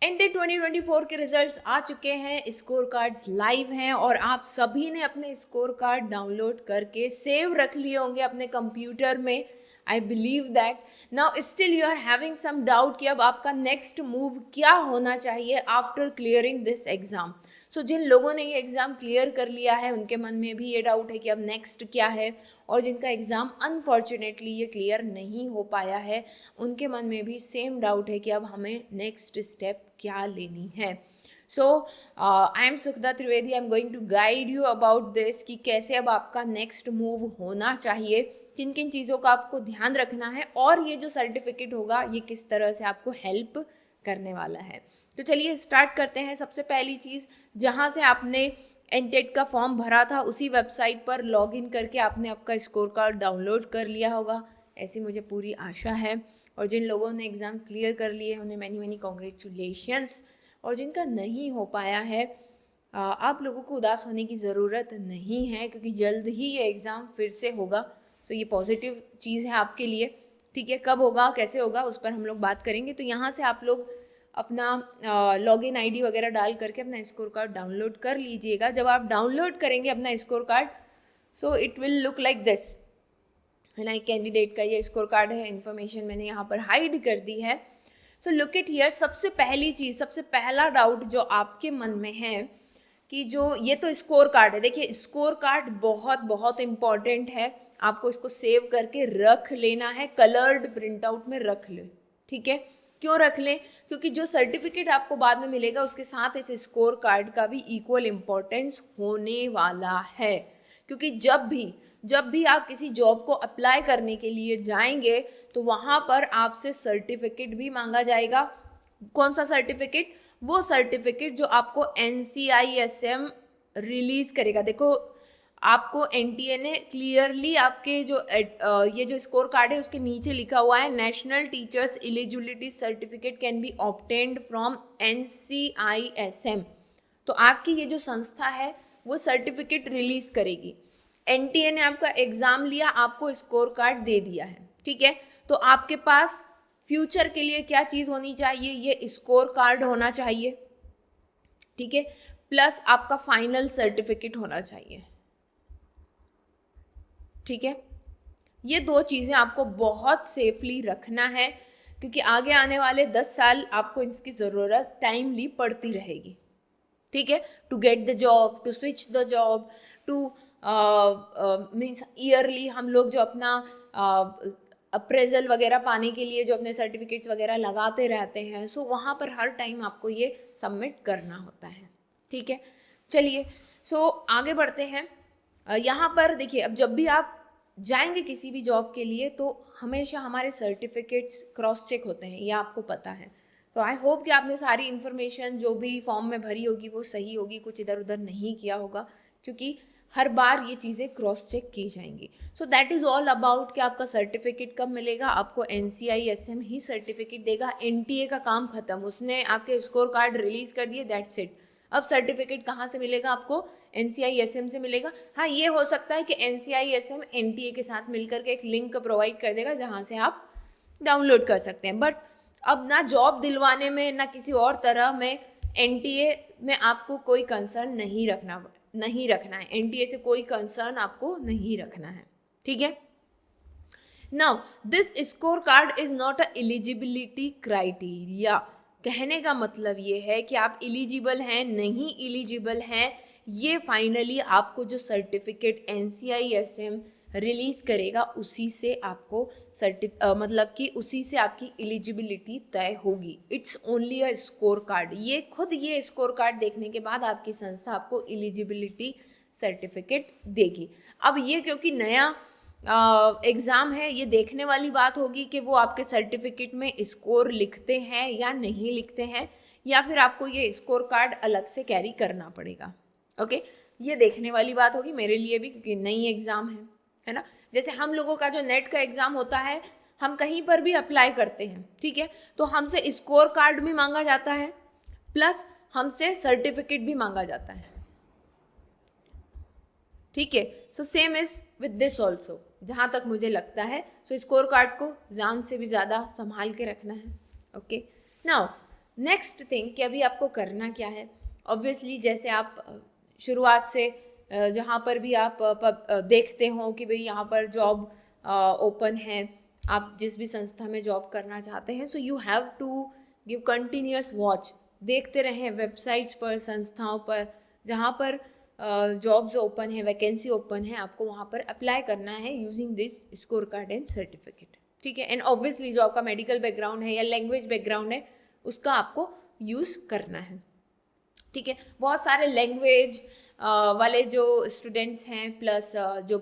एनटेट 2024 के रिजल्ट्स आ चुके हैं, स्कोर कार्ड्स लाइव हैं और आप सभी ने अपने स्कोर कार्ड डाउनलोड करके सेव रख लिए होंगे अपने कंप्यूटर में। I believe that now still you are having some doubt कि अब आपका नेक्स्ट मूव क्या होना चाहिए after clearing this exam. So जिन लोगों ने ये एग्ज़ाम क्लियर कर लिया है उनके मन में भी ये डाउट है कि अब नेक्स्ट क्या है, और जिनका एग्ज़ाम अनफॉर्चुनेटली ये क्लियर नहीं हो पाया है उनके मन में भी सेम डाउट है कि अब हमें नेक्स्ट स्टेप क्या लेनी है। So I am Sukhda Trivedi, I am going to guide you about this कि कैसे अब आपका नेक्स्ट मूव होना चाहिए, किन किन चीज़ों का आपको ध्यान रखना है और ये जो सर्टिफिकेट होगा ये किस तरह से आपको हेल्प करने वाला है। तो चलिए स्टार्ट करते हैं। सबसे पहली चीज़, जहाँ से आपने एनटेट का फॉर्म भरा था उसी वेबसाइट पर लॉगिन करके आपने आपका स्कोर कार्ड डाउनलोड कर लिया होगा, ऐसी मुझे पूरी आशा है। और जिन लोगों ने एग्ज़ाम क्लियर कर लिए उन्हें मैनी मैनी कॉन्ग्रेचुलेशंस, और जिनका नहीं हो पाया है आप लोगों को उदास होने की ज़रूरत नहीं है क्योंकि जल्द ही ये एग्ज़ाम फिर से होगा। सो ये पॉजिटिव चीज़ है आपके लिए। ठीक है, कब होगा कैसे होगा उस पर हम लोग बात करेंगे। तो यहाँ से आप लोग अपना लॉगिन आईडी वगैरह डाल करके अपना स्कोर कार्ड डाउनलोड कर लीजिएगा। जब आप डाउनलोड करेंगे अपना score card, so it will look like this, है ना। कैंडिडेट का ये स्कोर कार्ड है, इन्फॉर्मेशन मैंने यहाँ पर हाइड कर दी है। So look it here. सबसे पहली चीज़, सबसे पहला डाउट जो आपके मन में है कि जो ये तो स्कोर कार्ड है, देखिए स्कोर कार्ड बहुत बहुत इम्पॉर्टेंट है, आपको इसको सेव करके रख लेना है, कलर्ड प्रिंट आउट में रख ले। ठीक है, क्यों रख लें? क्योंकि जो सर्टिफिकेट आपको बाद में मिलेगा उसके साथ इस स्कोर कार्ड का भी इक्वल इम्पोर्टेंस होने वाला है। क्योंकि जब भी आप किसी जॉब को अप्लाई करने के लिए जाएंगे तो वहाँ पर आपसे सर्टिफिकेट भी मांगा जाएगा। कौन सा सर्टिफिकेट? वो सर्टिफिकेट जो आपको NCISM रिलीज़ करेगा। देखो आपको NTA ने क्लियरली आपके जो ये जो स्कोर कार्ड है उसके नीचे लिखा हुआ है, national teachers eligibility certificate can be obtained from NCISM। तो आपकी ये जो संस्था है वो सर्टिफिकेट रिलीज़ करेगी। NTA ने आपका एग्ज़ाम लिया, आपको स्कोर कार्ड दे दिया है। ठीक है, तो आपके पास फ्यूचर के लिए क्या चीज़ होनी चाहिए? ये स्कोर कार्ड होना चाहिए। ठीक है, प्लस आपका फाइनल सर्टिफिकेट होना चाहिए। ठीक है, ये दो चीज़ें आपको बहुत सेफली रखना है क्योंकि आगे आने वाले 10 साल आपको इसकी ज़रूरत टाइमली पड़ती रहेगी। ठीक है, to get the job, to switch the job, to means yearly हम लोग जो अपना अप्रेजल वगैरह पाने के लिए जो अपने सर्टिफिकेट्स वगैरह लगाते रहते हैं, सो वहाँ पर हर टाइम आपको ये सबमिट करना होता है। ठीक है, चलिए सो आगे बढ़ते हैं। यहाँ पर देखिए, अब जब भी आप जाएंगे किसी भी जॉब के लिए तो हमेशा हमारे सर्टिफिकेट्स क्रॉस चेक होते हैं, ये आपको पता है। तो आई होप कि आपने सारी इन्फॉर्मेशन जो भी फॉर्म में भरी होगी वो सही होगी, कुछ इधर उधर नहीं किया होगा, क्योंकि हर बार ये चीज़ें क्रॉस चेक की जाएंगी। सो दैट इज़ ऑल अबाउट कि आपका सर्टिफिकेट कब मिलेगा। आपको NCISM ही सर्टिफिकेट देगा, NTA का काम खत्म, उसने आपके स्कोर कार्ड रिलीज़ कर दिए, दैट्स इट। अब सर्टिफिकेट कहाँ से मिलेगा? आपको NCISM से मिलेगा। हाँ, ये हो सकता है कि NCISM NTA के साथ मिलकर के एक लिंक प्रोवाइड कर देगा जहाँ से आप डाउनलोड कर सकते हैं। बट अब ना जॉब दिलवाने में ना किसी और तरह में NTA में आपको कोई कंसर्न नहीं रखना है। NTA से कोई कंसर्न आपको नहीं रखना है। ठीक है, now this score card is not a eligibility criteria. कहने का मतलब ये है कि आप एलिजिबल हैं नहीं एलिजिबल हैं, ये फाइनली आपको जो सर्टिफिकेट NCISM रिलीज़ करेगा उसी से आपको मतलब कि उसी से आपकी एलिजिबिलिटी तय होगी। It's only a score card. ये स्कोर कार्ड देखने के बाद आपकी संस्था आपको एलिजिबिलिटी सर्टिफिकेट देगी। अब ये क्योंकि नया एग्ज़ाम है, ये देखने वाली बात होगी कि वो आपके सर्टिफिकेट में स्कोर लिखते हैं या नहीं लिखते हैं, या फिर आपको ये स्कोर कार्ड अलग से कैरी करना पड़ेगा। ओके, ये देखने वाली बात होगी मेरे लिए भी, क्योंकि नई एग्ज़ाम है ना। जैसे हम लोगों का जो नेट का एग्ज़ाम होता है, हम कहीं पर भी अप्लाई करते हैं, ठीक है, तो हमसे स्कोर कार्ड भी मांगा जाता है प्लस हमसे सर्टिफिकेट भी मांगा जाता है। ठीक है, so same is with this also, जहाँ तक मुझे लगता है। सो स्कोर कार्ड को जान से भी ज़्यादा संभाल के रखना है। ओके, नाउ नेक्स्ट थिंग कि अभी आपको करना क्या है। ऑब्वियसली जैसे आप शुरुआत से जहाँ पर भी आप देखते हो कि भाई यहाँ पर जॉब ओपन है, आप जिस भी संस्था में जॉब करना चाहते हैं, so you have to give continuous watch, देखते रहें वेबसाइट्स पर, संस्थाओं पर जहाँ पर जॉब्स ओपन है, वैकेंसी ओपन है, आपको वहाँ पर अप्लाई करना है using this score card and certificate, ठीक है। एंड ऑब्वियसली जो आपका मेडिकल बैकग्राउंड है या लैंग्वेज बैकग्राउंड है उसका आपको यूज़ करना है, ठीक है। बहुत सारे लैंग्वेज वाले जो स्टूडेंट्स हैं, प्लस जो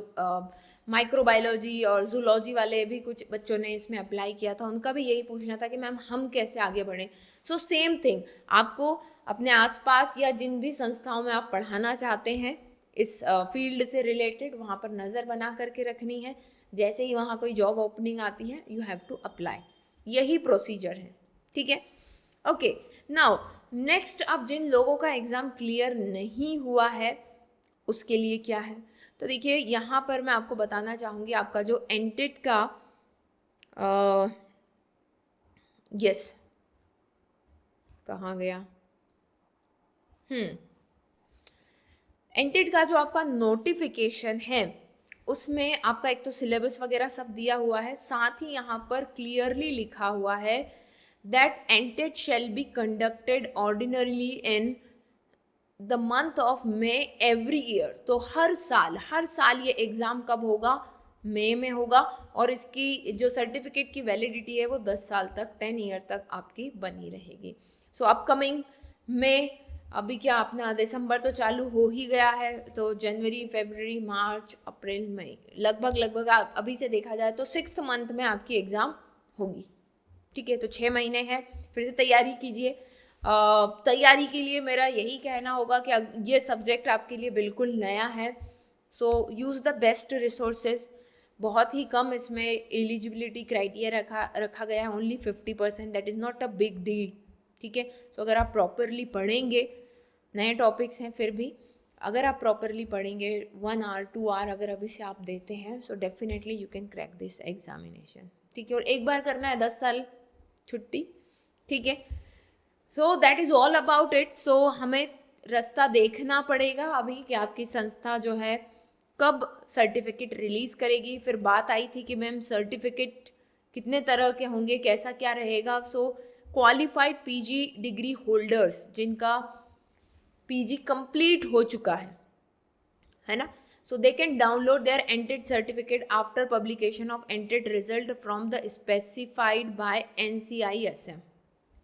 माइक्रोबायोलॉजी और जूलॉजी वाले भी कुछ बच्चों ने इसमें अप्लाई किया था, उनका भी यही पूछना था कि मैम हम कैसे आगे बढ़ें। सो सेम थिंग, आपको अपने आसपास या जिन भी संस्थाओं में आप पढ़ाना चाहते हैं इस फील्ड से रिलेटेड, वहाँ पर नज़र बना करके रखनी है। जैसे ही वहाँ कोई जॉब ओपनिंग आती है, यू हैव टू अप्लाई, यही प्रोसीजर है, ठीक है। ओके, नाउ नेक्स्ट, अब जिन लोगों का एग्ज़ाम क्लियर नहीं हुआ है उसके लिए क्या है, तो देखिए यहाँ पर मैं आपको बताना चाहूँगी आपका जो एंटेट का यस कहाँ गया, एंटेट का जो आपका नोटिफिकेशन है उसमें आपका एक तो सिलेबस वगैरह सब दिया हुआ है, साथ ही यहाँ पर क्लियरली लिखा हुआ है that NTET shall be conducted ordinarily in the month of May every year. तो हर साल ये एग्ज़ाम कब होगा, मई में होगा, और इसकी जो सर्टिफिकेट की वैलिडिटी है वो 10 साल तक, 10 ईयर तक आपकी बनी रहेगी। सो अपकमिंग मई, अभी क्या अपना दिसंबर तो चालू हो ही गया है, तो जनवरी, फरवरी, मार्च, अप्रैल, मई, लगभग अभी से देखा जाए तो 6th मंथ में आपकी एग्ज़ाम होगी, ठीक है। तो 6 महीने हैं, फिर से तैयारी कीजिए। तैयारी के लिए मेरा यही कहना होगा कि ये सब्जेक्ट आपके लिए बिल्कुल नया है, so use the best resources. बहुत ही कम इसमें एलिजिबिलिटी क्राइटेरिया रखा गया है, only 50%, that is not a big deal, ठीक है। सो अगर आप प्रॉपरली पढ़ेंगे, नए टॉपिक्स हैं फिर भी, अगर आप प्रॉपरली पढ़ेंगे 1 आवर 2 आवर अगर अभी से आप देते हैं, so definitely you can crack this examination, ठीक है। और एक बार करना है, 10 साल छुट्टी, ठीक है। So that is all about it. So हमें रास्ता देखना पड़ेगा अभी कि आपकी संस्था जो है कब सर्टिफिकेट रिलीज़ करेगी। फिर बात आई थी कि मैम सर्टिफिकेट कितने तरह के होंगे, कैसा क्या रहेगा। सो क्वालिफाइड पीजी डिग्री होल्डर्स जिनका पीजी कंप्लीट हो चुका है ना, so they can download their entered certificate after publication of entered result from the specified by NCISM।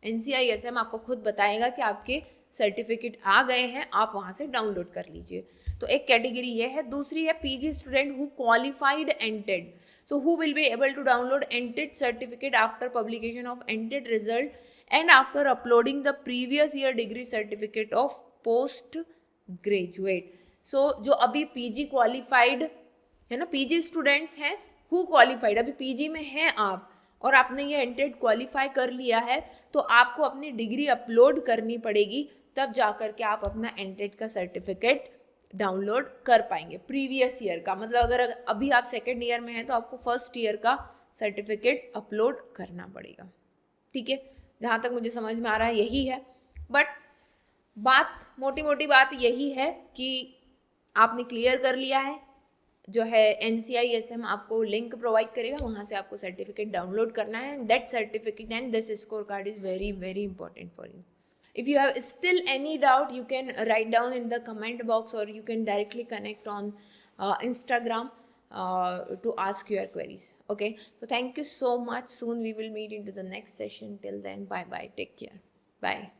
NCISM आपको खुद बताएगा कि आपके सर्टिफिकेट आ गए हैं, आप वहाँ से डाउनलोड कर लीजिए। तो एक कैटेगरी ये है। दूसरी है PG student who qualified NTET, so who will be able to download NTET certificate after publication of NTET result and after uploading the previous year degree certificate of post graduate. So जो अभी PG qualified है ना, PG students हैं who qualified, अभी PG में हैं आप और आपने ये एंटेड क्वालिफाई कर लिया है, तो आपको अपनी डिग्री अपलोड करनी पड़ेगी, तब जाकर के आप अपना एंटेड का सर्टिफिकेट डाउनलोड कर पाएंगे प्रीवियस ईयर का। मतलब अगर अभी आप 2nd ईयर में हैं तो आपको 1st ईयर का सर्टिफिकेट अपलोड करना पड़ेगा, ठीक है। जहाँ तक मुझे समझ में आ रहा है यही है। बट बात, मोटी मोटी बात यही है कि आपने क्लियर कर लिया है, जो है NCISM आपको लिंक प्रोवाइड करेगा, वहाँ से आपको सर्टिफिकेट डाउनलोड करना है। That certificate and this score card is very very important for you. If you have still any doubt, you can write down in the comment box or you can directly connect on Instagram to ask your queries. Okay, so thank you so much. Soon we will meet into the next session. Till then, bye bye. Take care. Bye.